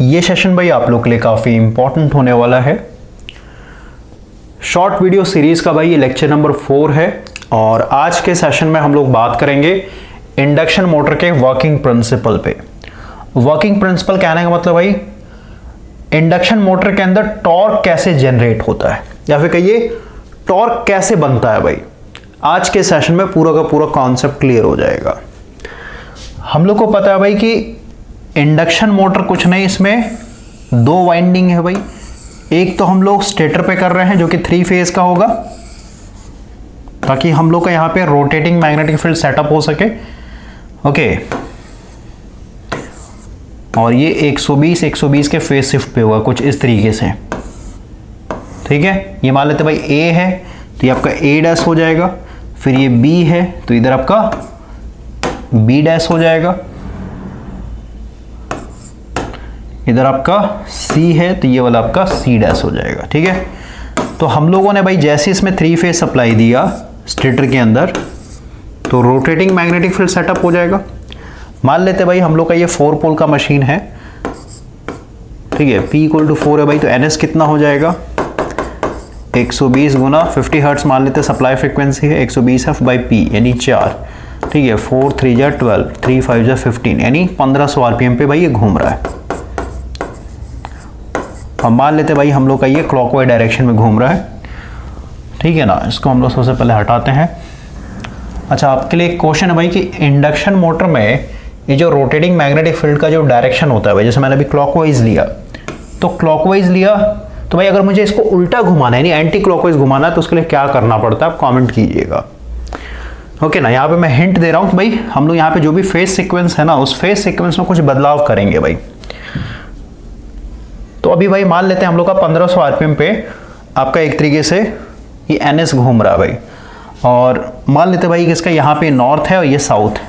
ये सेशन भाई आप लोग के लिए काफ़ी इंपॉर्टेंट होने वाला है। शॉर्ट वीडियो सीरीज़ का भाई ये लेक्चर नंबर 4 है और आज के सेशन में हम लोग बात करेंगे इंडक्शन मोटर के वर्किंग प्रिंसिपल पे। वर्किंग प्रिंसिपल कहने का मतलब भाई इंडक्शन मोटर के अंदर टॉर्क कैसे जनरेट होता है या फिर कहिए टॉर्क कैसे बनता है। भाई आज के सेशन में पूरा का पूरा कॉन्सेप्ट क्लियर हो जाएगा। हम लोग को पता है भाई कि इंडक्शन मोटर कुछ नहीं, इसमें दो वाइंडिंग है भाई। एक तो हम लोग स्टेटर पे कर रहे हैं जो कि 3 फेज का होगा ताकि हम लोग का यहाँ पे रोटेटिंग मैग्नेटिक फील्ड सेटअप हो सके। ओके, और ये 120 के फेज शिफ्ट पे होगा कुछ इस तरीके से। ठीक है, ये मान लेते भाई ए है तो ये आपका ए डैश हो जाएगा, फिर ये बी है तो इधर आपका बी डैश हो जाएगा, इधर आपका सी है तो ये वाला आपका सी डैश हो जाएगा। ठीक है, तो हम लोगों ने भाई जैसे इसमें 3 फेज सप्लाई दिया स्टेटर के अंदर तो रोटेटिंग मैग्नेटिक फील्ड सेटअप हो जाएगा। मान लेते भाई हम लोग का ये 4 पोल का मशीन है। ठीक है, P = 4 है भाई, तो NS कितना हो जाएगा 120 गुना 50 हर्ट्ज मान लेते सप्लाई फ्रीक्वेंसी है, 120 बाई P यानी 4। ठीक है, 4 3 जा 12, 3 5 जा 15 यानी 1500 RPM पे भाई ये घूम रहा है। अब मान लेते भाई हम लोग का ये क्लॉकवाइज डायरेक्शन में घूम रहा है। ठीक है ना, इसको हम लोग सबसे पहले हटाते हैं। अच्छा, आपके लिए एक क्वेश्चन है भाई कि इंडक्शन मोटर में ये जो रोटेटिंग मैग्नेटिक फील्ड का जो डायरेक्शन होता है भाई, जैसे मैंने अभी क्लॉकवाइज लिया तो क्लॉकवाइज लिया तो भाई अगर मुझे इसको उल्टा घुमाना है यानी एंटी क्लॉकवाइज घुमाना है तो उसके लिए क्या करना पड़ता है, आप कमेंट कीजिएगा। ओके ना, यहाँ पे मैं हिंट दे रहा हूँ कि भाई हम लोग यहाँ पे जो भी फेज सीक्वेंस है ना उस फेज सीक्वेंस में कुछ बदलाव करेंगे भाई। तो अभी भाई मान लेते हैं हम लोग का 1500 RPM पे आपका एक तरीके से ये NS घूम रहा है भाई, और मान लेते भाई कि इसका यहाँ पे नॉर्थ है और ये साउथ है।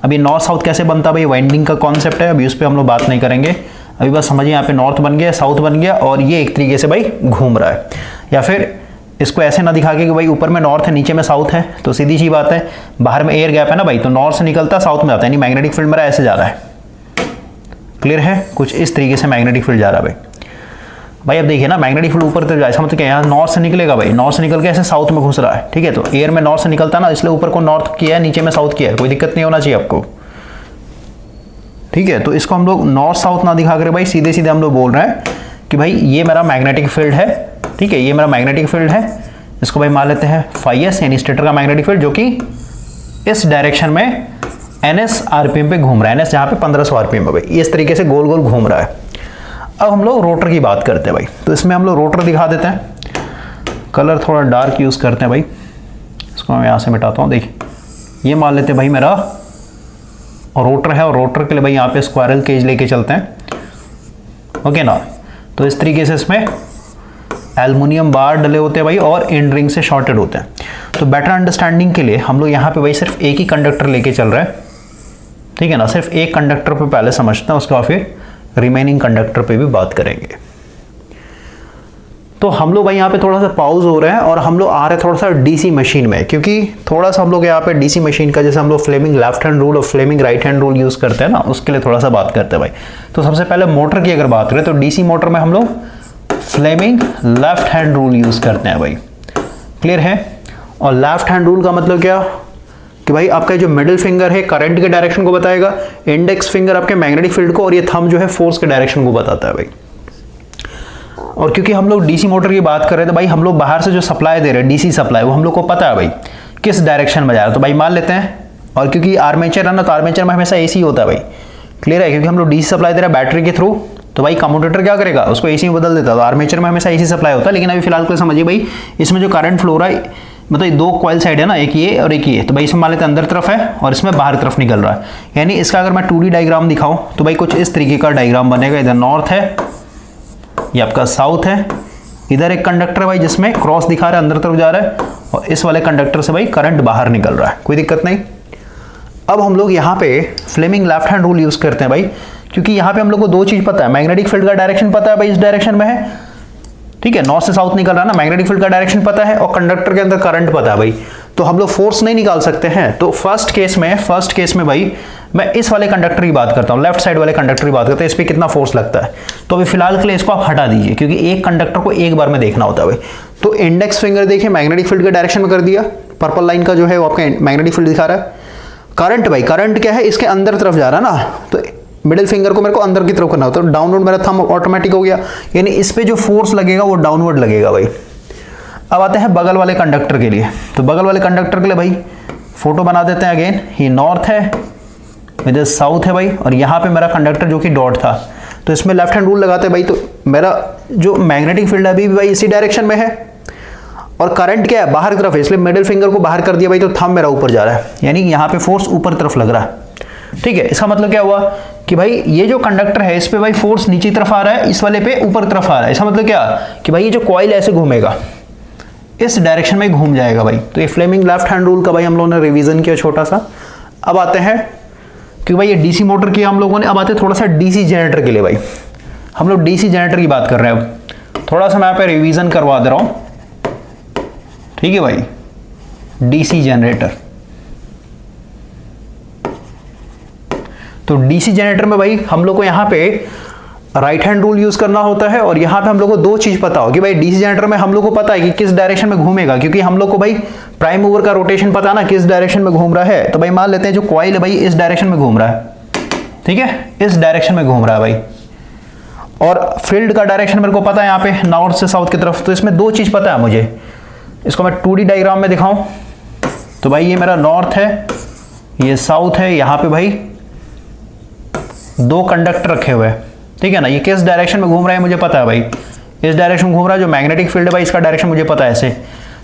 अभी नॉर्थ साउथ कैसे बनता है भाई, वाइंडिंग का कॉन्सेप्ट है, अभी उस पर हम लोग बात नहीं करेंगे। अभी बस समझिए यहाँ पे नॉर्थ बन गया, साउथ बन गया और ये एक तरीके से भाई घूम रहा है। या फिर इसको ऐसे ना दिखा के कि भाई ऊपर में नॉर्थ है नीचे में साउथ है, तो सीधी सी बात है बाहर में एयर गैप है ना भाई, तो नॉर्थ से निकलता साउथ में आता है यानी मैग्नेटिक फील्ड मेरा ऐसे जा रहा है। क्लियर है, कुछ इस तरीके से मैग्नेटिक फील्ड जा रहा है भाई। अब देखिए ना मैग्नेटिक फील्ड ऊपर तक जाए, इसका मतलब क्या, यहाँ नॉर्थ से निकलेगा भाई, नॉर्थ से निकल के ऐसे साउथ में घुस रहा है। ठीक है, तो एयर में नॉर्थ से निकलता ना, इसलिए ऊपर को नॉर्थ किया है नीचे में साउथ किया है, कोई दिक्कत नहीं होना चाहिए आपको। ठीक है, तो इसको हम लोग नॉर्थ साउथ ना दिखा कर भाई सीधे सीधे हम लोग बोल रहे हैं कि भाई ये मेरा मैग्नेटिक फील्ड है। ठीक है, ये मेरा मैग्नेटिक फील्ड है, इसको भाई मान लेते हैं φs यानी स्टेटर का मैग्नेटिक फील्ड जो कि इस डायरेक्शन में NS RPM पे घूम रहा है। NS जहाँ पे 1500 RPM है भाई, इस तरीके से गोल गोल घूम रहा है। अब हम लोग रोटर की बात करते हैं भाई, तो इसमें हम लोग रोटर दिखा देते हैं। कलर थोड़ा डार्क यूज़ करते हैं भाई, इसको मैं यहाँ से मिटाता हूँ। देखिए ये मान लेते हैं भाई मेरा रोटर है और रोटर के लिए भाई यहाँ पे स्क्वायरल केज लेके चलते हैं। ओके ना, तो इस तरीके से इसमें एल्युमिनियम बार डले होते हैं भाई और एंड रिंग से शॉर्टेड होते हैं। तो बेटर अंडरस्टैंडिंग के लिए हम लोग यहाँ पे भाई सिर्फ एक ही कंडक्टर लेके चल रहे हैं। ठीक है ना, सिर्फ एक कंडक्टर पे पहले समझते हैं, उसके बाद फिर रिमेनिंग कंडक्टर पे भी बात करेंगे। तो हम लोग भाई यहाँ पे थोड़ा सा पॉज हो रहे हैं और हम लोग आ रहे हैं थोड़ा सा डीसी मशीन में, क्योंकि थोड़ा सा हम लोग यहाँ पे डीसी मशीन का जैसे हम लोग फ्लेमिंग लेफ्ट हैंड रूल और Fleming right hand rule use करते हैं ना, उसके लिए थोड़ा सा बात करते हैं भाई। तो सबसे पहले मोटर की अगर बात करें तो डीसी मोटर में हम लोग Fleming left hand rule use करते हैं भाई। क्लियर है, और लेफ्ट हैंड रूल का मतलब क्या कि भाई आपका जो मिडिल फिंगर है करंट के डायरेक्शन को बताएगा, इंडेक्स फिंगर आपके मैग्नेटिक फील्ड को, और ये थंब जो है फोर्स के डायरेक्शन को बताता है भाई। और क्योंकि हम लोग डीसी मोटर की बात कर रहे हैं तो भाई हम लोग बाहर से जो सप्लाई दे रहे हैं डीसी सप्लाई, वो हम लोग को पता है भाई किस डायरेक्शन में जा रहा है। तो भाई मान लेते हैं, और क्योंकि आर्मेचर है ना तो आर्मेचर में हमेशा AC होता है भाई। क्लियर है, क्योंकि हम लोग डीसी सप्लाई दे रहे हैं बैटरी के थ्रू, तो भाई कम्यूटेटर क्या करेगा, उसको AC में बदल देता है। तो आर्मेचर में हमेशा AC सप्लाई होता है, लेकिन अभी फिलहाल को समझिए भाई इसमें जो करंट फ्लो रहा है, मतलब 2 कॉइल साइड है ना, एक ये और एक ये, तो भाई इसमें मान लेते हैं अंदर तरफ है और इसमें बाहर तरफ निकल रहा है। यानी इसका अगर मैं 2D डायग्राम दिखाऊं तो भाई कुछ इस तरीके का डायग्राम बनेगा। इधर नॉर्थ है, ये आपका साउथ है, इधर एक कंडक्टर भाई जिसमें क्रॉस दिखा रहा है अंदर तरफ जा रहा है, और इस वाले कंडक्टर से भाई करंट बाहर निकल रहा है, कोई दिक्कत नहीं। अब हम लोग यहाँ पे Fleming left hand rule use करते हैं भाई, क्योंकि यहाँ पे हम लोग को 2 चीज पता है, मैग्नेटिक फील्ड का डायरेक्शन पता है भाई इस डायरेक्शन में है। ठीक है, नॉर्थ से साउथ निकल रहा है ना, मैग्नेटिक फील्ड का डायरेक्शन पता है और कंडक्टर के अंदर करंट पता है भाई। तो हम लोग फोर्स नहीं निकाल सकते हैं। तो फर्स्ट केस में भाई मैं इस वाले कंडक्टर की बात करता हूँ, लेफ्ट साइड वाले कंडक्टर की बात करते हैं, इस पर कितना फोर्स लगता है। तो अभी फिलहाल के लिए इसको आप हटा दीजिए, क्योंकि एक कंडक्टर को एक बार में देखना होता है भाई। तो इंडेक्स फिंगर देखिए मैग्नेटिक फील्ड के डायरेक्शन में कर दिया, पर्पल लाइन का जो है वो आपका मैग्नेटिक फील्ड दिखा रहा है। करंट भाई, करंट क्या है, इसके अंदर तरफ जा रहा है ना, तो मिडिल फिंगर को मेरे को अंदर की तरफ करना होता है, तो डाउनवर्ड मेरा थंब ऑटोमेटिक हो गया, यानी इस पे जो फोर्स लगेगा वो डाउनवर्ड लगेगा भाई। अब आते हैं बगल वाले कंडक्टर के लिए। तो बगल वाले कंडक्टर के लिए भाई फोटो बना देते हैं अगेन। ये नॉर्थ है, इधर साउथ है भाई, और यहाँ पे मेरा कंडक्टर जो कि डॉट था, तो इसमें लेफ्ट हैंड रूल लगाते हैं भाई। तो मेरा जो मैग्नेटिक फील्ड है अभी भी भाई इसी डायरेक्शन में है, और करंट क्या है, बाहर की तरफ है, इसलिए मिडिल फिंगर को बाहर कर दिया भाई, तो थंब मेरा ऊपर जा रहा है, यानी यहाँ पे फोर्स ऊपर तरफ लग रहा है। ठीक है, इसका मतलब क्या हुआ कि भाई ये जो कंडक्टर है इस पे भाई फोर्स नीचे तरफ आ रहा है, इस वाले पे ऊपर तरफ आ रहा है। इसका मतलब क्या कि भाई ये जो कॉइल ऐसे घूमेगा, इस डायरेक्शन में घूम जाएगा भाई। तो ये फ्लेमिंग लेफ्ट हैंड रूल का भाई हम लोगों ने रिवीजन किया छोटा सा। अब आते हैं, क्योंकि भाई ये डीसी मोटर किया हम लोगों ने, अब आते हैं थोड़ा सा डीसी जनरेटर के लिए भाई। हम लोग डीसी जनरेटर की बात कर रहे हैं, अब थोड़ा सा मैं यहाँ पे रिवीजन करवा दे रहा हूँ। ठीक है भाई, डीसी जनरेटर। तो डीसी जनरेटर में भाई हम लोग को यहाँ पे राइट हैंड रूल यूज करना होता है, और यहाँ पे हम लोग को दो चीज पता हो कि भाई डीसी जनरेटर में हम लोग को पता है कि किस डायरेक्शन में घूमेगा, क्योंकि हम लोग को भाई प्राइम मूवर का रोटेशन पता है ना, किस डायरेक्शन में घूम रहा है। तो भाई मान लेते हैं जो कॉइल है भाई इस डायरेक्शन में घूम रहा है, ठीक है, इस डायरेक्शन में घूम रहा है भाई, और फील्ड का डायरेक्शन मेरे को पता है यहाँ पे नॉर्थ से साउथ की तरफ। तो इसमें दो चीज पता है मुझे, इसको मैं 2D डायग्राम में दिखाऊं तो भाई ये मेरा नॉर्थ है, ये साउथ है, यहाँ पे भाई दो कंडक्टर रखे हुए हैं। ठीक है ना, ये किस डायरेक्शन में घूम रहा है मुझे पता है भाई, इस डायरेक्शन में घूम रहा है। जो मैग्नेटिक फील्ड है भाई इसका डायरेक्शन मुझे पता है ऐसे।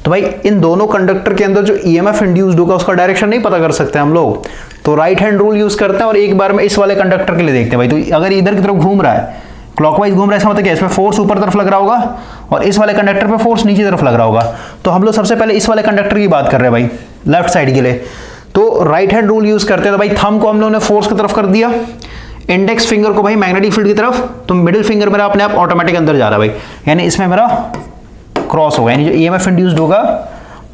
तो भाई इन दोनों कंडक्टर के अंदर जो ईएमएफ इंड्यूस्ड होगा उसका डायरेक्शन नहीं पता कर सकते हम लोग, तो राइट हैंड रूल यूज करते हैं और एक बार में इस वाले कंडक्टर के लिए देखते हैं भाई। तो अगर इधर की तरफ घूम रहा है, क्लॉकवाइज घूम रहा है, इसका मतलब क्या है, इसमें फोर्स ऊपर तरफ लग रहा होगा और इस वाले कंडक्टर पे फोर्स नीचे तरफ लग रहा होगा। तो हम लोग सबसे पहले इस वाले कंडक्टर की बात कर रहे हैं भाई, लेफ्ट साइड के लिए। तो राइट हैंड रूल यूज करते हैं, तो भाई थंब को हम लोगों ने फोर्स की तरफ कर दिया, इंडेक्स फिंगर को भाई मैग्नेटिक फील्ड की तरफ, तो मिडिल फिंगर मेरा अपने आप ऑटोमेटिक अंदर जा रहा है भाई, यानी इसमें मेरा क्रॉस होगा, यानी जो ईएमएफ इंड्यूस्ड होगा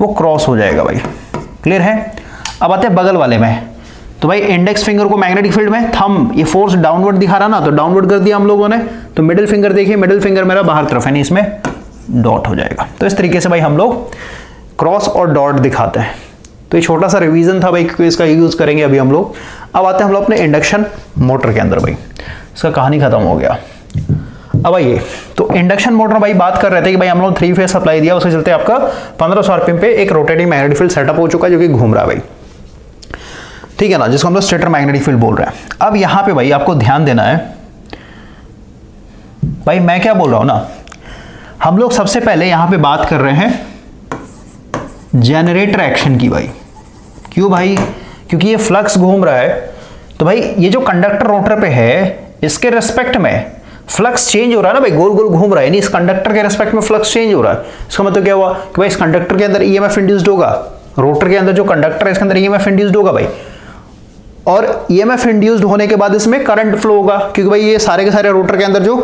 वो क्रॉस हो जाएगा भाई। क्लियर है। अब आते हैं बगल वाले में। तो भाई इंडेक्स फिंगर को मैग्नेटिक फील्ड में, थंब ये फोर्स डाउनवर्ड दिखा रहा ना, तो डाउनवर्ड कर दिया हम लोगों ने। तो मिडिल फिंगर देखिए, मिडिल फिंगर मेरा बाहर तरफ है, यानी इसमें डॉट हो जाएगा। तो इस तरीके से भाई हम लोग क्रॉस और डॉट दिखाते हैं। तो ये छोटा सा रिवीजन था भाई, क्योंकि इसका यूज करेंगे अभी हम लोग। अब आते हैं हम लोग अपने इंडक्शन मोटर के अंदर भाई, इसका कहानी खत्म हो गया। अब आइए, तो इंडक्शन मोटर भाई बात कर रहे थे कि भाई हम लोग 3 फेज सप्लाई दिया, उसके चलते आपका 1500 आरपीएम पे एक रोटेटिंग मैग्नेटिक फील्ड सेटअप हो चुका है जो कि घूम रहा है भाई। ठीक है ना, जिसको हम लोग स्टेटर मैग्नेटिक फील्ड बोल रहे हैं। अब यहां पे भाई आपको ध्यान देना है भाई, मैं क्या बोल रहा हूं ना, हम लोग सबसे पहले यहां पे बात कर रहे हैं जनरेटर एक्शन की भाई। क्यों भाई, क्योंकि ये फ्लक्स घूम रहा है, तो भाई ये जो कंडक्टर रोटर पे है इसके रेस्पेक्ट में फ्लक्स चेंज हो रहा है ना भाई, गोल गोल घूम रहा है, यानी इस कंडक्टर के रेस्पेक्ट में फ्लक्स चेंज हो रहा है। इसका मतलब क्या हुआ कि भाई इस कंडक्टर के अंदर ईएमएफ इंड्यूस्ड होगा, रोटर के अंदर जो कंडक्टर है इसके अंदर ईएमएफ इंड्यूस्ड होगा भाई, और ईएमएफ इंड्यूस्ड होने के बाद इसमें करंट फ्लो होगा, क्योंकि भाई ये सारे के सारे रोटर के अंदर जो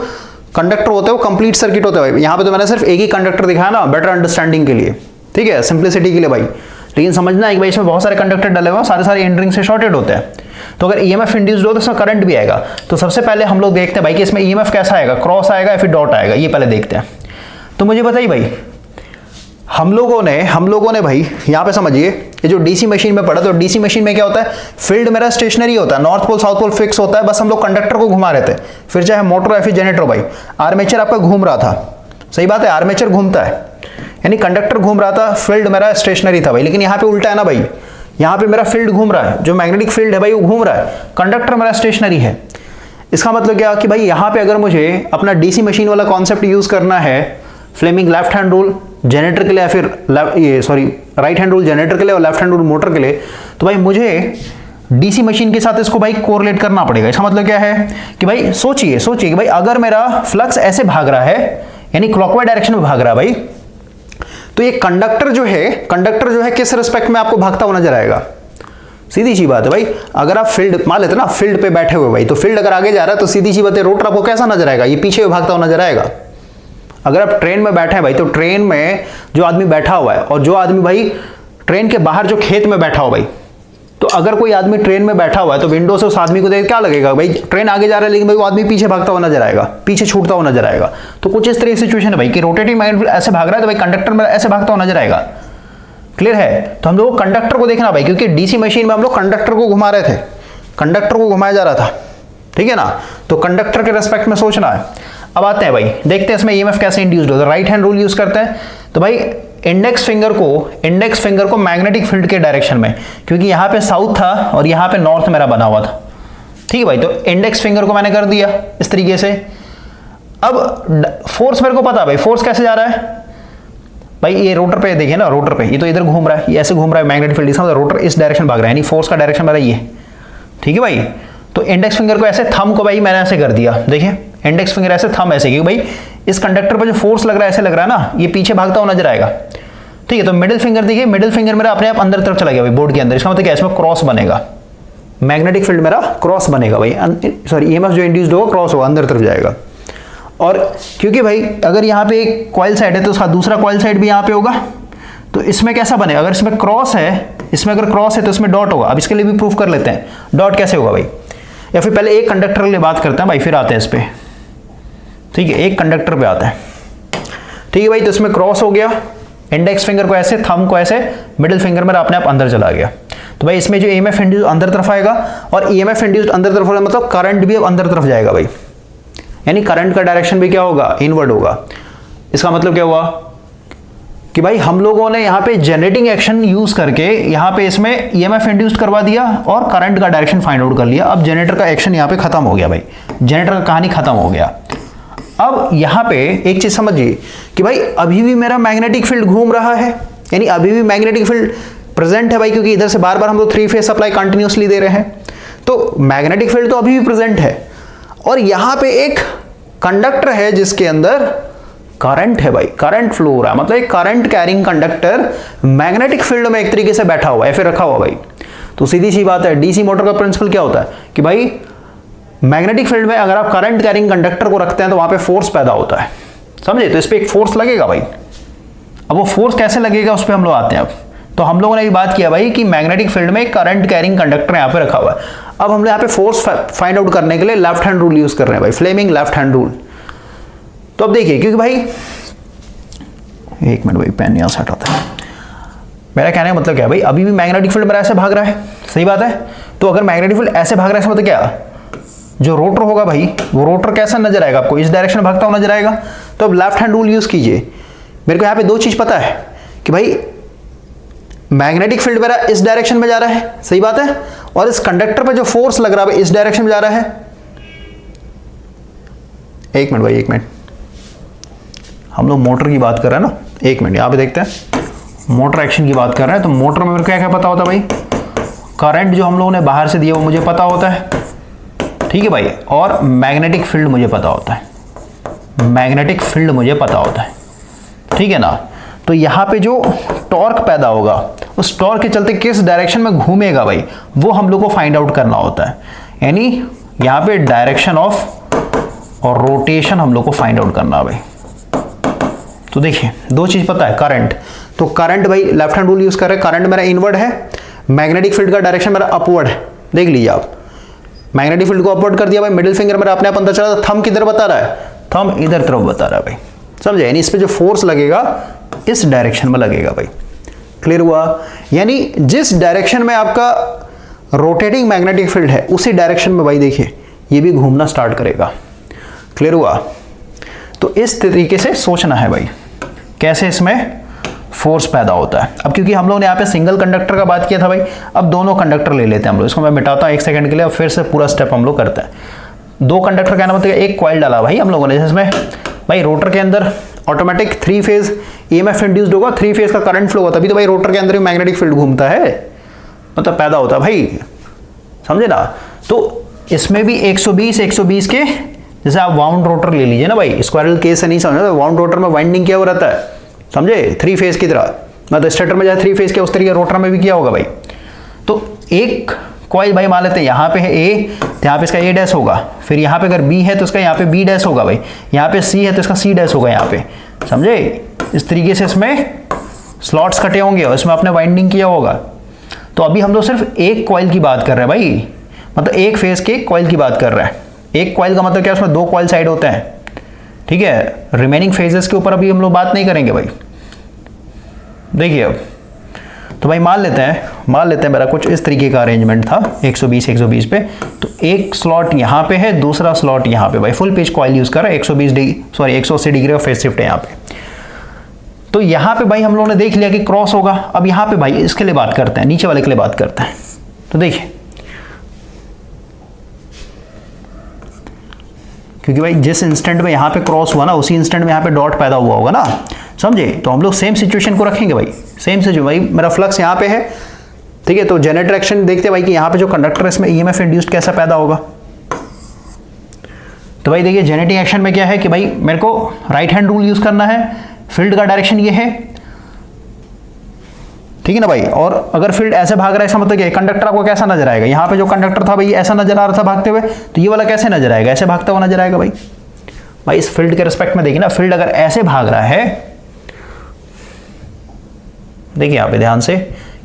कंडक्टर होते हैं वो कंप्लीट सर्किट होते हैं भाई। यहाँ पे तो मैंने सिर्फ एक ही कंडक्टर दिखाया ना, बेटर अंडरस्टैंडिंग के लिए, ठीक है, सिंप्लिसिटी के लिए भाई। लेकिन समझना है कि भाई इसमें बहुत सारे कंडक्टर डले हुए हैं, सारे एंडरिंग से शॉर्टेड होते हैं, तो अगर ईएमएफ इंड्यूस्ड हो तो इसमें करंट भी आएगा। तो सबसे पहले हम लोग देखते हैं भाई कि इसमें ईएमएफ कैसा आएगा, क्रॉस आएगा या फिर डॉट आएगा, ये पहले देखते हैं। तो मुझे बताइए भाई, हम लोगों ने भाई यहाँ पे समझिए, ये जो डीसी मशीन में पढ़ा, तो डीसी मशीन में क्या होता है, फील्ड मेरा स्टेशनरी होता है, north pole south pole fix होता है, बस हम लोग कंडक्टर को घुमा रहे थे, फिर चाहे मोटर या फिर जनरेटर भाई। आर्मेचर आपका घूम रहा था, सही बात है, आर्मेचर घूमता है, यानी कंडक्टर घूम रहा था, फील्ड मेरा स्टेशनरी था भाई। लेकिन यहाँ पे उल्टा है ना भाई, यहाँ पे मेरा फील्ड घूम रहा है, जो मैग्नेटिक फील्ड है भाई वो घूम रहा है, कंडक्टर मेरा स्टेशनरी है। इसका मतलब क्या कि भाई यहाँ पे अगर मुझे अपना डीसी मशीन वाला कॉन्सेप्ट यूज करना है, Fleming left hand rule generator के लिए, या फिर राइट हैंड रूल जनरेटर के लिए और लेफ्ट हैंड रूल मोटर के लिए, तो भाई मुझे डीसी मशीन के साथ इसको भाई कोरिलेट करना पड़ेगा। इसका मतलब क्या है कि भाई सोचिए कि भाई अगर मेरा फ्लक्स ऐसे भाग रहा है, यानी क्लॉकवाइज डायरेक्शन में भाग रहा है भाई, तो ये कंडक्टर जो है किस रिस्पेक्ट में आपको भागता हुआ नजर आएगा। सीधी सी बात है भाई, अगर आप फील्ड मान लेते ना, फील्ड पे बैठे हुए भाई, तो फील्ड अगर आगे जा रहा है तो सीधी सी बात है, रोटर आपको कैसा नजर आएगा, ये पीछे भागता हुआ नजर आएगा। अगर आप ट्रेन में बैठे हैं भाई, तो ट्रेन में जो आदमी बैठा हुआ है और जो आदमी भाई ट्रेन के बाहर जो खेत में बैठा हो भाई, तो अगर कोई आदमी ट्रेन में बैठा हुआ है तो विंडो से उस आदमी को देख क्या लगेगा, भाई ट्रेन आगे जा रहा है लेकिन भाई वो आदमी पीछे भागता हुआ नजर आएगा, पीछे छूटता हुआ नजर आएगा। तो कुछ इस तरह की सिचुएशन है भाई कि रोटेटिंग मैग्नेटिक फील्ड ऐसे भाग रहा है तो भाई कंडक्टर में ऐसे भागता हुआ नजर आएगा। क्लियर है? तो हम लोग कंडक्टर को देखना भाई, क्योंकि डीसी मशीन में हम लोग कंडक्टर को घुमा रहे थे, कंडक्टर को घुमाया जा रहा था, ठीक है ना। तो कंडक्टर के रेस्पेक्ट में सोचना है। अब आते हैं भाई, देखते हैं इसमें ईएमएफ कैसे इंड्यूस्ड होता है। राइट हैंड रूल यूज करते हैं। तो भाई इंडेक्स फिंगर को मैग्नेटिक फील्ड के डायरेक्शन में, क्योंकि यहाँ पे साउथ था और यहाँ पे नॉर्थ मेरा बना हुआ था, ठीक है भाई। तो इंडेक्स फिंगर को मैंने कर दिया इस तरीके से। अब फोर्स मेरे को पता है भाई, फोर्स कैसे जा रहा है भाई, ये रोटर पे देखिए ना, रोटर पे ये तो इधर घूम रहा है, ये ऐसे घूम रहा है मैग्नेटिक फील्ड, इसका मतलब रोटर इस डायरेक्शन भाग रहा है, यानी फोर्स का डायरेक्शन मेरा ये, ठीक है भाई। तो इंडेक्स फिंगर को ऐसे, थंब को भाई मैंने ऐसे कर दिया, देखिए इंडेक्स फिंगर ऐसे, थंब ऐसे, क्योंकि भाई इस कंडक्टर पर जो फोर्स लग रहा है ऐसे लग रहा है ना, ये पीछे भागता हुआ नजर आएगा, ठीक है। तो मिडिल फिंगर देखिए, मिडिल फिंगर मेरा अपने आप अंदर तरफ चला गया भाई बोर्ड के अंदर, इसका मतलब क्या, इसमें क्रॉस बनेगा, मैग्नेटिक फील्ड मेरा क्रॉस बनेगा भाई, सॉरी ईएमएफ जो इंड्यूस्ड होगा क्रॉस होगा, अंदर तरफ जाएगा। और क्योंकि भाई अगर यहाँ पे एक कॉइल साइड है तो उसका दूसरा कॉइल साइड भी यहाँ पे होगा, तो इसमें कैसा बनेगा, अगर इसमें क्रॉस है, इसमें अगर क्रॉस है तो इसमें डॉट होगा। अब इसके लिए भी प्रूफ कर लेते हैं, डॉट कैसे होगा भाई, या फिर पहले एक कंडक्टर के लिए बात करते हैं भाई, फिर आते हैं इस पे, ठीक है। एक कंडक्टर पे आता है, ठीक है भाई। तो इसमें क्रॉस हो गया, इंडेक्स फिंगर को ऐसे, थंब को ऐसे, मिडिल फिंगर मेरा अपने आप अंदर चला गया। तो भाई इसमें जो ईएमएफ इंड्यूस अंदर तरफ आएगा, और ईएमएफ इंड्यूस अंदर तरफ होगा मतलब करंट भी अब अंदर तरफ जाएगा भाई, यानी करंट का डायरेक्शन भी क्या होगा, इनवर्ड होगा। इसका मतलब क्या हुआ कि भाई हम लोगों ने यहाँ पे जनरेटिंग एक्शन यूज करके यहाँ पे इसमें ईएमएफ इंड्यूस्ड करवा दिया और करंट का डायरेक्शन फाइंड आउट कर लिया। अब जनरेटर का एक्शन यहाँ पे खत्म हो गया भाई, जनरेटर का कहानी खत्म हो गया। अब यहाँ पे एक चीज समझिए कि भाई अभी भी मेरा मैग्नेटिक फील्ड घूम रहा है, यानी अभी भी मैग्नेटिक फील्ड प्रेजेंट है भाई, क्योंकि इधर से बार बार हम लोग 3 फेज सप्लाई कंटिन्यूसली दे रहे हैं, तो मैग्नेटिक फील्ड तो अभी भी प्रेजेंट है। और यहाँ पे एक कंडक्टर है जिसके अंदर करंट है भाई, करंट फ्लो हो रहा है, मतलब एक current carrying conductor magnetic field में एक तरीके से बैठा हुआ है, फिर रखा हुआ भाई। तो सीधी सी बात है, डीसी मोटर का प्रिंसिपल क्या होता है कि भाई मैग्नेटिक फील्ड में अगर आप करंट कैरिंग कंडक्टर को रखते हैं तो वहां पे फोर्स पैदा होता है, समझे। तो इस पे एक फोर्स लगेगा भाई। अब वो फोर्स कैसे लगेगा उस पर हम लोग आते हैं। अब तो हम लोगों ने भी बात किया भाई कि मैग्नेटिक फील्ड में करंट कैरिंग कंडक्टर यहाँ पे रखा हुआ है। अब हम लोग यहाँ पे फोर्स फाइंड आउट करने के लिए लेफ्ट हैंड रूल यूज कर रहे हैं भाई, फ्लेमिंग लेफ्ट हैंड रूल। तो अब देखिए, क्योंकि भाई एक मिनट भाई, पेन यहां से हटाता है। मेरा कहने का मतलब क्या है भाई, अभी भी मैग्नेटिक फील्ड मेरा ऐसे भाग रहा है, सही बात है। तो अगर मैग्नेटिक फील्ड ऐसे भाग रहा है मतलब क्या, जो रोटर होगा भाई, वो रोटर कैसा नजर आएगा आपको, इस डायरेक्शन में भागता हुआ नजर आएगा। तो अब लेफ्ट हैंड रूल यूज कीजिए। मेरे को यहाँ पे दो चीज पता है कि भाई मैग्नेटिक फील्ड मेरा इस डायरेक्शन में जा रहा है, सही बात है, और इस कंडक्टर पे जो फोर्स लग रहा है इस डायरेक्शन में जा रहा है। एक मिनट भाई, एक मिनट, हम लोग मोटर की बात कर रहे हैं ना, एक मिनट यहाँ पे देखते हैं, मोटर एक्शन की बात कर रहे हैं। तो मोटर में मेरे को क्या क्या पता होता है भाई, करंट जो हम लोगों ने बाहर से दिया वो मुझे पता होता है, ठीक है भाई, और मैग्नेटिक फील्ड मुझे पता होता है, मैग्नेटिक फील्ड मुझे पता होता है, ठीक है ना। तो यहाँ पे जो टॉर्क पैदा होगा, उस टॉर्क के चलते किस डायरेक्शन में घूमेगा भाई, वो हम लोग को फाइंड आउट करना होता है। यानी यहाँ पे डायरेक्शन ऑफ और रोटेशन हम लोग को फाइंड आउट करना है भाई। तो देखिए दो चीज पता है, करंट, तो करंट भाई लेफ्ट हैंड रूल यूज कर रहे हैं, करंट मेरा इनवर्ड है, मैग्नेटिक फील्ड का डायरेक्शन मेरा अपवर्ड है। देख लीजिए आप, मैग्नेटिक फील्ड को अपवर्ड कर दिया भाई, मिडिल फिंगर मेरा अपने आप अंदर चला, थंब किधर बता रहा है, थंब इधर तरफ बता रहा है भाई, समझे। यानी इस पे जो फोर्स लगेगा इस डायरेक्शन में लगेगा भाई, क्लियर हुआ। यानी जिस डायरेक्शन में आपका रोटेटिंग मैग्नेटिक फील्ड है उसी डायरेक्शन में भाई देखिए ये भी घूमना स्टार्ट करेगा, क्लियर हुआ। तो इस तरीके से सोचना है भाई, कैसे इसमें फोर्स पैदा होता है। अब क्योंकि हम लोगों ने यहाँ पे सिंगल कंडक्टर का बात किया था भाई, अब दोनों कंडक्टर ले लेते हैं हम लोग, इसको मैं मिटाता हूँ 1 सेकंड के लिए, और फिर से पूरा स्टेप हम लोग करते हैं। दो कंडक्टर कहना मतलब एक कॉइल डाला भाई हम लोगों ने, जिसमें भाई रोटर के अंदर ऑटोमेटिक 3 फेज ईएमएफ इंड्यूस्ड होगा, 3 फेज का करंट फ्लो होता है, तभी तो भाई रोटर के अंदर मैग्नेटिक फील्ड घूमता है, मतलब पैदा होता है भाई, समझे ना। तो इसमें भी 120 के, जैसे आप वाउंड रोटर ले लीजिए ना भाई, स्क्वायरल केस से नहीं समझना, वाउंड रोटर में वाइंडिंग क्या हो रहता है, समझे, 3 फेज की तरह, मतलब स्टेटर में जाए 3 फेज के उस तरीके रोटर में भी किया होगा भाई। तो एक कॉइल भाई मान लेते हैं यहाँ पे है ए, तो यहाँ पे इसका ए डैश होगा, फिर यहाँ पे अगर बी है तो इसका यहाँ पे बी डैश होगा भाई, यहाँ पे सी है तो इसका सी डैश होगा यहाँ पे, समझे। इस तरीके से इसमें स्लॉट्स कटे होंगे और इसमें आपने वाइंडिंग किया होगा। तो अभी हम लोग सिर्फ एक कॉइल की बात कर रहे हैं भाई, मतलब एक फेज के कॉइल की बात कर रहे हैं। एक कॉइल का मतलब क्या, उसमें 2 कॉइल साइड होते हैं, ठीक है। रिमेनिंग फेजेस के ऊपर अभी हम लोग बात नहीं करेंगे भाई। देखिए अब तो भाई मान लेते हैं मेरा कुछ इस तरीके का अरेंजमेंट था 120 पे, तो एक स्लॉट यहाँ पे है, दूसरा स्लॉट यहाँ पे भाई, फुल पेज कॉइल यूज कर रहा है, 180 डिग्री का फेज शिफ्ट है यहाँ पे। तो यहाँ पे भाई हम लोगों ने देख लिया कि क्रॉस होगा। अब यहाँ पे भाई इसके लिए बात करते हैं, नीचे वाले के लिए बात करते हैं। तो देखिए, क्योंकि भाई जिस इंस्टेंट में यहाँ पे क्रॉस हुआ ना, उसी इंस्टेंट में यहाँ पे डॉट पैदा हुआ होगा ना, समझे। तो हम लोग सेम सिचुएशन को रखेंगे भाई, सेम सिचुएशन। भाई मेरा फ्लक्स यहाँ पे है, ठीक है, तो जनरेटर एक्शन देखते हैं भाई कि यहाँ पे जो कंडक्टर है इसमें ईएमएफ इंड्यूस्ड कैसा पैदा होगा। तो भाई देखिए जेनेटिक एक्शन में क्या है कि भाई मेरे को राइट हैंड रूल यूज करना है, फील्ड का डायरेक्शन ये है, ठीक है ना भाई। और अगर फील्ड ऐसे भाग रहा है, इसका मतलब क्या है, कंडक्टर आपको कैसा नजर आएगा, यहाँ पे जो कंडक्टर था भाई ऐसा नजर आ रहा था भागते हुए, तो ये वाला कैसे नजर आएगा, ऐसे भागता हुआ नजर आएगा भाई। भाई इस फील्ड के रिस्पेक्ट में देखिए ना, फील्ड अगर ऐसे भाग रहा है, देखिए यहाँ पे ध्यान से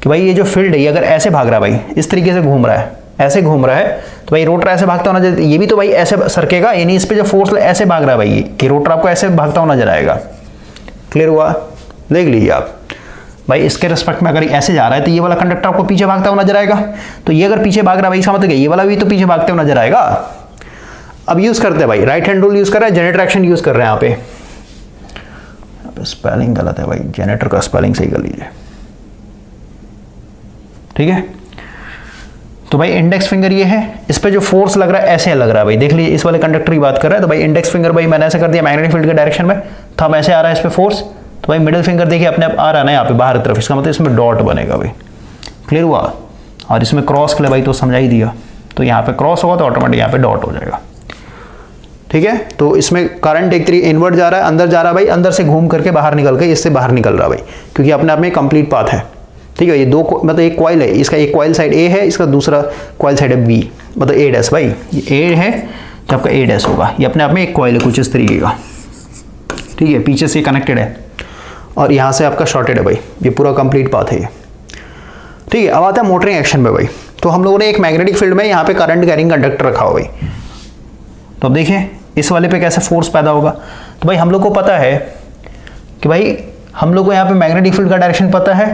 कि भाई ये जो फील्ड है ये अगर ऐसे भाग रहा है भाई, इस तरीके से घूम रहा है, ऐसे घूम रहा है, तो भाई रोटर ऐसे भागता हुआ नजर, ये भी तो भाई ऐसे सरकेगा, यानी इस पे जो फोर्स ऐसे भाग रहा है भाई, ये रोटर आपको ऐसे भागता हुआ नजर आएगा। क्लियर हुआ, देख लीजिए आप भाई। इसके रिस्पेक्ट में अगर ऐसे जा रहा है तो ये वाला कंडक्टर आपको पीछे भागता हुआ नजर आएगा, तो ये अगर पीछे भाग रहा है भाई, इसका मतलब ये वाला भी तो पीछे भागते हुए नजर आएगा। अब यूज करते हैं भाई, राइट हैंड रूल यूज कर रहे हैं, जनरेटर एक्शन यूज कर रहे हैं। यहाँ पे स्पेलिंग गलत है भाई, जनरेटर का स्पेलिंग सही कर लीजिए, ठीक है। तो भाई इंडेक्स फिंगर ये है, इस पे जो फोर्स लग रहा है ऐसे लग रहा है भाई, देख लीजिए इस वाले कंडक्टर की बात कर रहा है, तो भाई इंडेक्स फिंगर भाई मैंने ऐसे कर दिया मैग्नेटिक फील्ड के डायरेक्शन में, थंब ऐसे आ रहा है इस पे फोर्स, तो भाई मिडिल फिंगर देखिए अपने आप आ रहा है ना यहाँ पे बाहर की तरफ, इसका मतलब इसमें डॉट बनेगा भाई। क्लियर हुआ। और इसमें क्रॉस के लिए भाई तो समझा ही दिया, तो यहाँ पे क्रॉस होगा तो ऑटोमेटिक यहाँ पे डॉट हो जाएगा, ठीक है। तो इसमें करंट एक तरीके इनवर्ट जा रहा है, अंदर जा रहा है भाई, अंदर से घूम करके बाहर निकल के इससे बाहर निकल रहा है भाई, क्योंकि अपने आप में कंप्लीट पाथ है, ठीक है। ये दो मतलब एक कॉइल है, इसका एक कॉइल साइड ए है, इसका दूसरा कॉइल साइड है बी, मतलब ए डैश भाई, ये ए है तो आपका ए डैश होगा, ये अपने आप में एक कॉइल है कुछ इस तरीके का, ठीक है, पीछे से कनेक्टेड है और यहाँ से आपका शॉर्टेड है भाई, ये पूरा कंप्लीट पाथ है ये, ठीक है। अब आता है मोटरिंग एक्शन में भाई। तो हम लोगों ने एक मैग्नेटिक फील्ड में यहाँ पे करंट कैरिंग कंडक्टर रखा हो भाई, तो अब देखिए इस वाले पे कैसे फोर्स पैदा होगा। तो भाई हम लोग को पता है कि भाई हम लोग को यहाँ पे मैग्नेटिक फील्ड का डायरेक्शन पता है,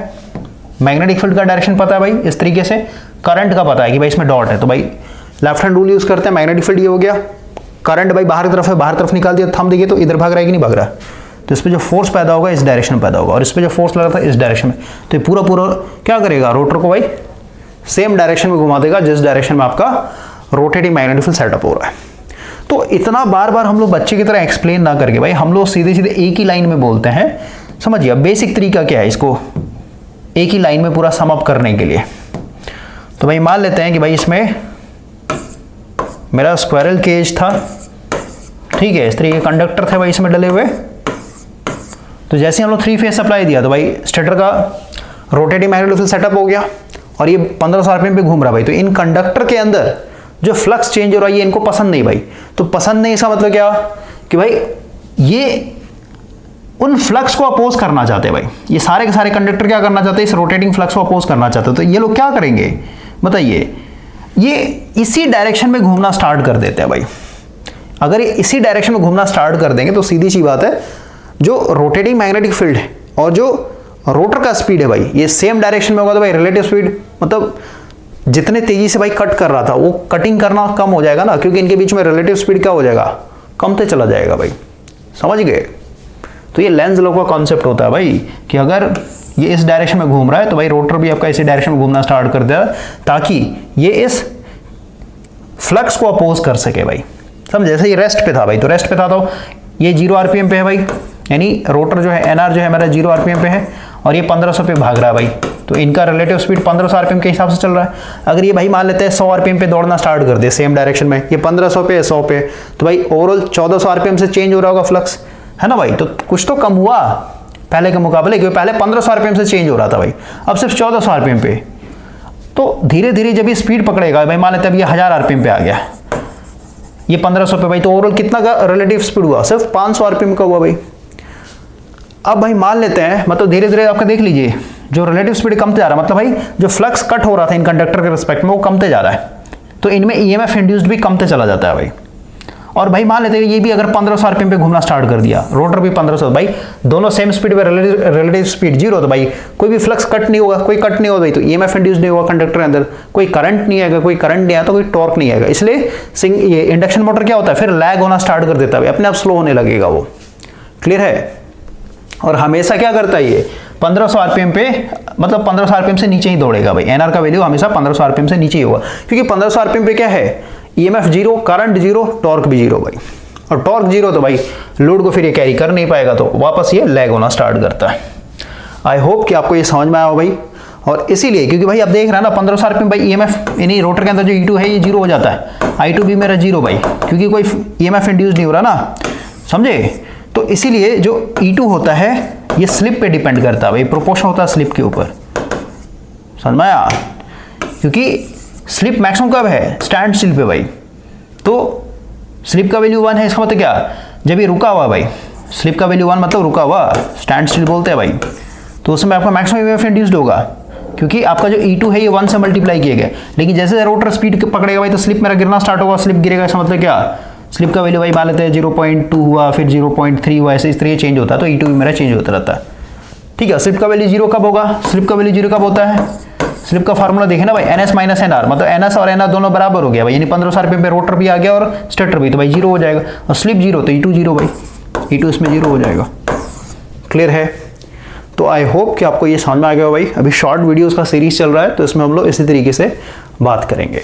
मैग्नेटिक फील्ड का डायरेक्शन पता है भाई, इस तरीके से करंट का पता है कि भाई इसमें डॉट है, तो भाई लेफ्ट हैंड रूल यूज करते हैं, मैग्नेटिक फील्ड ये हो गया, करंट भाई बाहर की तरफ है, बाहर तरफ निकाल दिया, थंब देखिए तो इधर भाग रहा है कि नहीं भाग रहा है, तो इस पे जो फोर्स पैदा होगा इस डायरेक्शन में पैदा होगा, और इस पे जो फोर्स लगा था इस डायरेक्शन में, तो ये पूरा क्या करेगा, रोटर को भाई सेम डायरेक्शन में घुमा देगा जिस डायरेक्शन में आपका रोटेटिंग मैग्नेटिक फील्ड सेटअप हो रहा है। तो इतना बार बार हम लोग बच्चे की तरह एक्सप्लेन ना करके भाई हम लोग सीधे सीधे एक ही लाइन में बोलते हैं। समझिए अब बेसिक तरीका क्या है इसको एक ही लाइन में पूरा सम अप करने के लिए। तो भाई मान लेते हैं कि भाई इसमें मेरा स्क्वायरल केज था, ठीक है, इस तरीके के कंडक्टर थे भाई इसमें डले हुए। तो जैसे हम लोग 3 फेज सप्लाई दिया तो भाई स्टेटर का रोटेटिंग मैग्नेटिक फील्ड सेटअप हो गया और ये 1500 आरपीएम पे घूम रहा भाई। तो इन कंडक्टर के अंदर जो फ्लक्स चेंज हो रहा है ये इनको पसंद नहीं भाई। तो पसंद नहीं इसका मतलब क्या कि भाई ये उन फ्लक्स को अपोज करना चाहते हैं भाई, ये सारे के सारे कंडक्टर क्या करना चाहते हैं, इस रोटेटिंग फ्लक्स को अपोज करना चाहते हैं। तो ये लोग क्या करेंगे बताइए, ये इसी डायरेक्शन में घूमना स्टार्ट कर देते हैं भाई। अगर ये इसी डायरेक्शन में घूमना स्टार्ट कर देंगे तो सीधी सी बात है जो रोटेटिंग मैग्नेटिक फील्ड है और जो रोटर का स्पीड है भाई ये सेम डायरेक्शन में होगा। तो भाई रिलेटिव स्पीड मतलब जितने तेजी से भाई कट कर रहा था वो कटिंग करना कम हो जाएगा ना, क्योंकि इनके बीच में रिलेटिव स्पीड क्या हो जाएगा, कमते चला जाएगा भाई। समझ गए। तो ये लेंज लॉ का कॉन्सेप्ट होता है भाई कि अगर ये इस डायरेक्शन में घूम रहा है तो भाई रोटर भी आपका इसी डायरेक्शन में घूमना स्टार्ट कर देगा ताकि ये इस फ्लक्स को अपोज कर सके भाई। समझ, जैसे ये रेस्ट पे था भाई, तो रेस्ट पे था तो ये 0 आरपीएम पे है भाई, यानी रोटर जो है एनआर जो है मेरा 0 आरपीएम पे है और ये 1500 पे भाग रहा है भाई। तो इनका रिलेटिव स्पीड 1500 आरपीएम के हिसाब से चल रहा है। अगर ये भाई मान लेते हैं 100 आरपीएम पे दौड़ना स्टार्ट कर दे सेम डायरेक्शन में, ये 1500 पे 100 पे, तो भाई ओवरऑल 1400 आरपीएम से चेंज हो रहा होगा फ्लक्स, है ना भाई। तो कुछ तो कम हुआ पहले के मुकाबले, क्योंकि पहले 1500 आरपीएम से चेंज हो रहा था भाई, अब सिर्फ 1400 आरपीएम पे। तो धीरे धीरे जब ये स्पीड पकड़ेगा भाई, मान लेते हैं अब ये 1000 आरपीएम पे आ गया, ये 1500 पे भाई, तो ओवरऑल कितना का रिलेटिव स्पीड हुआ, सिर्फ 500 आरपीएम का हुआ भाई। अब भाई मान लेते हैं मतलब धीरे धीरे आपका देख लीजिए जो रिलेटिव स्पीड कमते जा रहा है, मतलब भाई जो फ्लक्स कट हो रहा था इन कंडक्टर के रिस्पेक्ट में वो कमते जा रहा है, तो इनमें ईएमएफ इंड्यूस्ड भी कमते चला जाता है भाई। और भाई मान लेते हैं ये भी अगर 1500 आरपीएम पे घूमना स्टार्ट कर दिया, रोटर भी 1500, भाई दोनों सेम स्पीड पे, रिलेटिव स्पीड जीरो, तो भाई कोई भी फ्लक्स कट नहीं होगा, कोई कट नहीं होगा भाई, तो ईएमएफ इंड्यूस नहीं होगा कंडक्टर के अंदर, कोई करंट नहीं आएगा, कोई करंट नहीं आया तो कोई टॉर्क नहीं आएगा। इसलिए ये इंडक्शन मोटर क्या होता है, फिर लैग होना स्टार्ट कर देता है, अपने आप स्लो होने लगेगा वो। क्लियर है? और हमेशा क्या करता है ये 1500 आरपीएम पे, मतलब 1500 आरपीएम से नीचे ही दौड़ेगा भाई। एनआर का वैल्यू हमेशा 1500 आरपीएम से नीचे ही होगा, क्योंकि 1500 आरपीएम पे क्या है, EMF zero, current zero, torque भी जीरो भाई। और टॉर्क जीरो तो भाई लोड को फिर ये कैरी कर नहीं पाएगा, तो वापस ये लैग होना स्टार्ट करता है। आई होप कि आपको ये समझ में आया हो भाई। और इसीलिए क्योंकि भाई आप देख रहे हैं ना 1500 आरपीएम भाई ईएमएफ यानी रोटर के अंदर जो E2 है ये जीरो हो जाता है, I2 भी मेरा जीरो भाई, क्योंकि कोई ईएमएफ इंड्यूस नहीं हो रहा ना, समझे? तो इसीलिए जो E2 होता है ये स्लिप पे डिपेंड करता है भाई, प्रोपोर्शन होता है स्लिप के ऊपर, समझ में आया? क्योंकि स्लिप मैक्सिमम कब है, स्टैंड स्टिल पे भाई। तो स्लिप का वैल्यू 1 है, इसका मतलब क्या, जब ये रुका हुआ भाई, स्लिप का वैल्यू 1 मतलब रुका हुआ, स्टैंड स्टिल बोलते हैं भाई, तो उसमें आपका मैक्सिमम ईएमएफ इंड्यूस्ड होगा, क्योंकि आपका जो E2 है ये 1 से मल्टीप्लाई किया गया। लेकिन जैसे रोटर स्पीड पकड़ेगा भाई तो स्लिप मेरा गिरना स्टार्ट होगा, स्लिप गिरेगा, इसका मतलब क्या, स्लिप का वैल्यू भाई मान लेते हैं 0.2 हुआ, फिर 0.3 हुआ, ऐसे इस तरह चेंज होता है, तो E2 भी मेरा चेंज होता रहता है। ठीक है, स्लिप का वैल्यू जीरो कब होगा, स्लिप का वैल्यू जीरो कब होता है, स्लिप का फार्मूला देखे ना भाई, NS माइनस NR, मतलब NS और NR दोनों बराबर हो गया भाई, यानी 1500 आरपीएम पे रोटर भी आ गया और स्टेटर भी, तो भाई जीरो हो जाएगा, और स्लिप जीरो तो E2 जीरो भाई, E2 इसमें जीरो हो जाएगा। क्लियर है? तो आई होप कि आपको ये समझ में आ गया भाई। अभी शॉर्ट वीडियोस का सीरीज चल रहा है, तो इसमें हम लोग इसी तरीके से बात करेंगे।